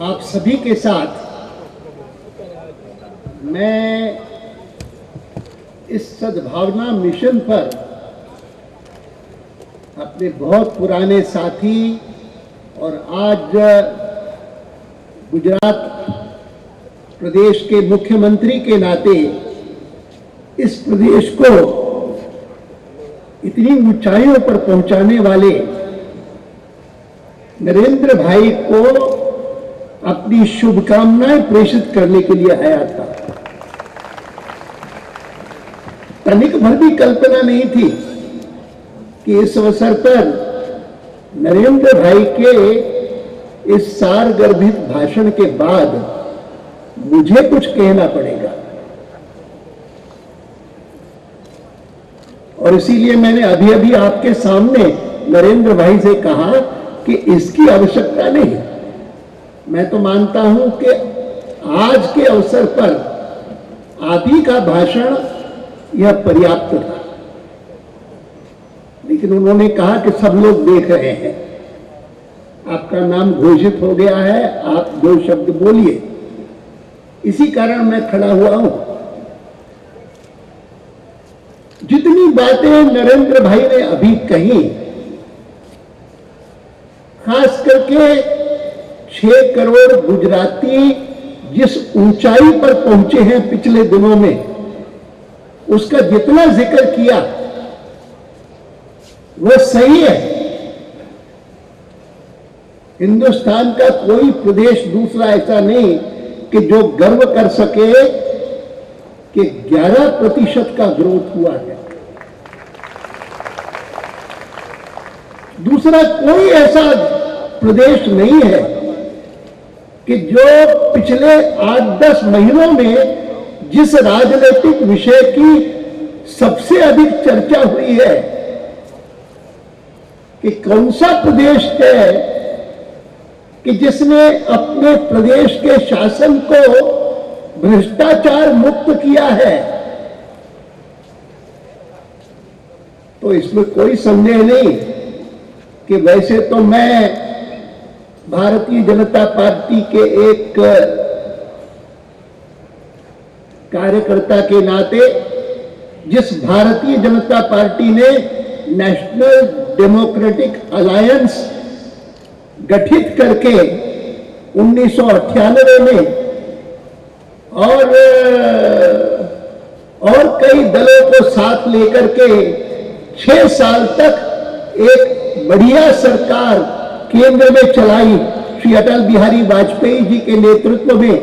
आप सभी के साथ मैं इस सद्भावना मिशन पर अपने बहुत पुराने साथी और आज गुजरात प्रदेश के मुख्यमंत्री के नाते इस प्रदेश को इतनी ऊंचाइयों पर पहुंचाने वाले नरेंद्र भाई को अपनी शुभकामनाएं प्रेषित करने के लिए आया था। तनिक भर भी कल्पना नहीं थी कि इस अवसर पर नरेंद्र भाई के इस सारगर्भित भाषण के बाद मुझे कुछ कहना पड़ेगा, और इसीलिए मैंने अभी अभी आपके सामने नरेंद्र भाई से कहा कि इसकी आवश्यकता नहीं। मैं तो मानता हूं कि आज के अवसर पर आप ही का भाषण यह पर्याप्त था, लेकिन उन्होंने कहा कि सब लोग देख रहे हैं, आपका नाम घोषित हो गया है, आप दो शब्द बोलिए। इसी कारण मैं खड़ा हुआ हूं। जितनी बातें नरेंद्र भाई ने अभी कही, खास करके 6 करोड़ गुजराती जिस ऊंचाई पर पहुंचे हैं पिछले दिनों में, उसका जितना जिक्र किया वो सही है। हिंदुस्तान का कोई प्रदेश दूसरा ऐसा नहीं कि जो गर्व कर सके कि 11% का ग्रोथ हुआ है। दूसरा कोई ऐसा प्रदेश नहीं है कि जो पिछले 8-10 महीनों में जिस राजनीतिक विषय की सबसे अधिक चर्चा हुई है कि कौन सा प्रदेश है कि जिसने अपने प्रदेश के शासन को भ्रष्टाचार मुक्त किया है, तो इसमें कोई संदेह नहीं कि वैसे तो मैं भारतीय जनता पार्टी के एक कार्यकर्ता के नाते, जिस भारतीय जनता पार्टी ने नेशनल डेमोक्रेटिक अलायंस गठित करके 1998 में और कई दलों को साथ लेकर के 6 साल तक एक बढ़िया सरकार केंद्र में चलाई श्री अटल बिहारी वाजपेयी जी के नेतृत्व में,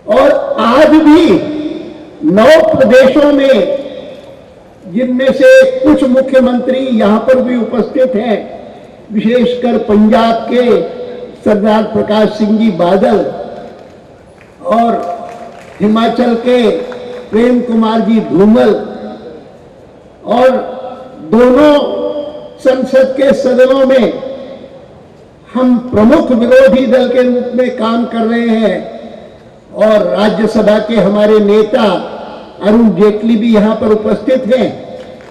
और आज भी 9 प्रदेशों में, जिनमें से कुछ मुख्यमंत्री यहां पर भी उपस्थित हैं, विशेषकर पंजाब के सरदार प्रकाश सिंह जी बादल और हिमाचल के प्रेम कुमार जी धूमल, और दोनों संसद के सदनों में हम प्रमुख विरोधी दल के रूप में काम कर रहे हैं, और राज्यसभा के हमारे नेता अरुण जेटली भी यहां पर उपस्थित हैं।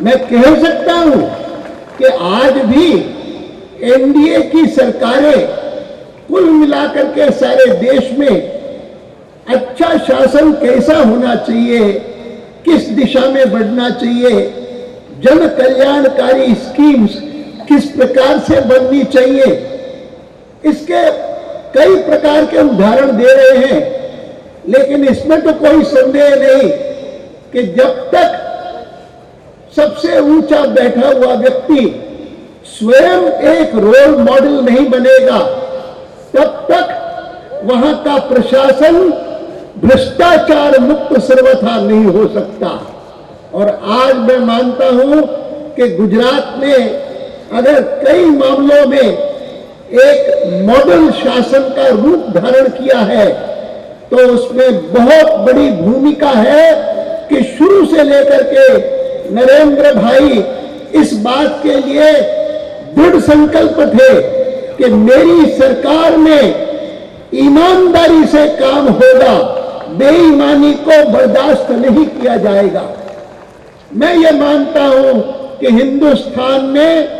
मैं कह सकता हूं कि आज भी एनडीए की सरकारें कुल मिलाकर के सारे देश में अच्छा शासन कैसा होना चाहिए, किस दिशा में बढ़ना चाहिए, जन कल्याणकारी स्कीम्स किस प्रकार से बननी चाहिए, इसके कई प्रकार के उदाहरण दे रहे हैं। लेकिन इसमें तो कोई संदेह नहीं कि जब तक सबसे ऊंचा बैठा हुआ व्यक्ति स्वयं एक रोल मॉडल नहीं बनेगा, तब तक वहां का प्रशासन भ्रष्टाचार मुक्त सर्वथा नहीं हो सकता। और आज मैं मानता हूं कि गुजरात ने अगर कई मामलों में एक मॉडल शासन का रूप धारण किया है, तो उसमें बहुत बड़ी भूमिका है कि शुरू से लेकर के नरेंद्र भाई इस बात के लिए दृढ़ संकल्प थे कि मेरी सरकार में ईमानदारी से काम होगा, बेईमानी को बर्दाश्त नहीं किया जाएगा। मैं ये मानता हूं कि हिंदुस्तान में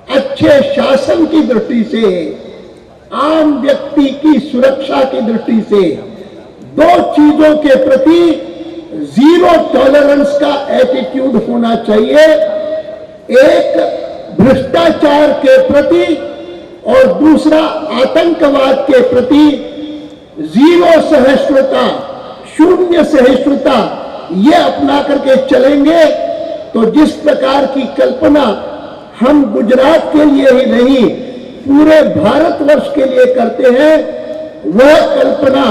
अच्छे शासन की दृष्टि से आम व्यक्ति की सुरक्षा की दृष्टि से दो चीजों के प्रति जीरो टॉलरेंस का एटीट्यूड होना चाहिए। एक भ्रष्टाचार के प्रति और दूसरा आतंकवाद के प्रति जीरो सहिष्णुता, शून्य सहिष्णुता, ये अपना करके चलेंगे तो जिस प्रकार की कल्पना हम गुजरात के लिए ही नहीं पूरे भारतवर्ष के लिए करते हैं, वह कल्पना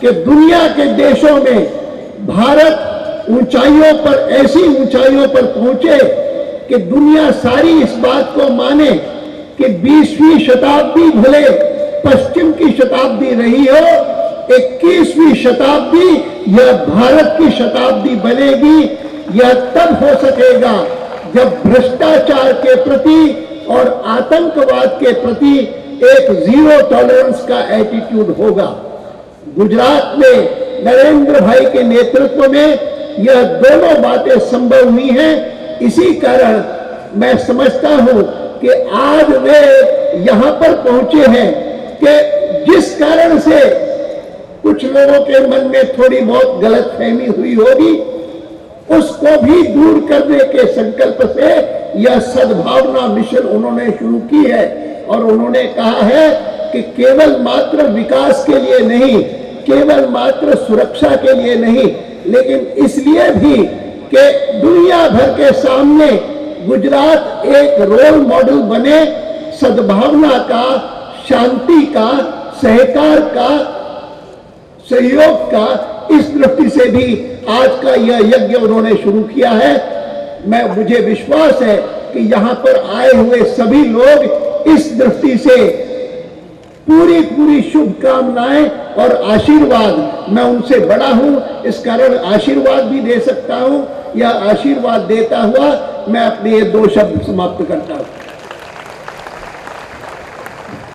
कि दुनिया के देशों में भारत ऊंचाइयों पर, ऐसी ऊंचाइयों पर पहुंचे कि दुनिया सारी इस बात को माने कि 20वीं शताब्दी भले पश्चिम की शताब्दी रही हो, 21वीं शताब्दी यह भारत की शताब्दी बनेगी। यह तब हो सकेगा जब भ्रष्टाचार के प्रति और आतंकवाद के प्रति एक जीरो टॉलरेंस का एटीट्यूड होगा। गुजरात में नरेंद्र भाई के नेतृत्व में यह दोनों बातें संभव हुई हैं। इसी कारण मैं समझता हूं कि आज वे यहां पर पहुंचे हैं कि जिस कारण से कुछ लोगों के मन में थोड़ी बहुत गलतफहमी हुई होगी, उसको भी दूर करने के संकल्प से यह सद्भावना मिशन उन्होंने शुरू की है। और उन्होंने कहा है कि केवल मात्र विकास के लिए नहीं, केवल मात्र सुरक्षा के लिए नहीं, लेकिन इसलिए भी कि दुनिया भर के सामने गुजरात एक रोल मॉडल बने सद्भावना का, शांति का, सहकार का, सहयोग का। इस दृष्टि से भी आज का यह यज्ञ उन्होंने शुरू किया है। मुझे विश्वास है कि यहां पर आए हुए सभी लोग इस दृष्टि से पूरी शुभकामनाएं और आशीर्वाद, मैं उनसे बड़ा हूं इस कारण आशीर्वाद भी दे सकता हूं। यह आशीर्वाद देता हुआ मैं अपने ये 2 शब्द समाप्त करता हूं।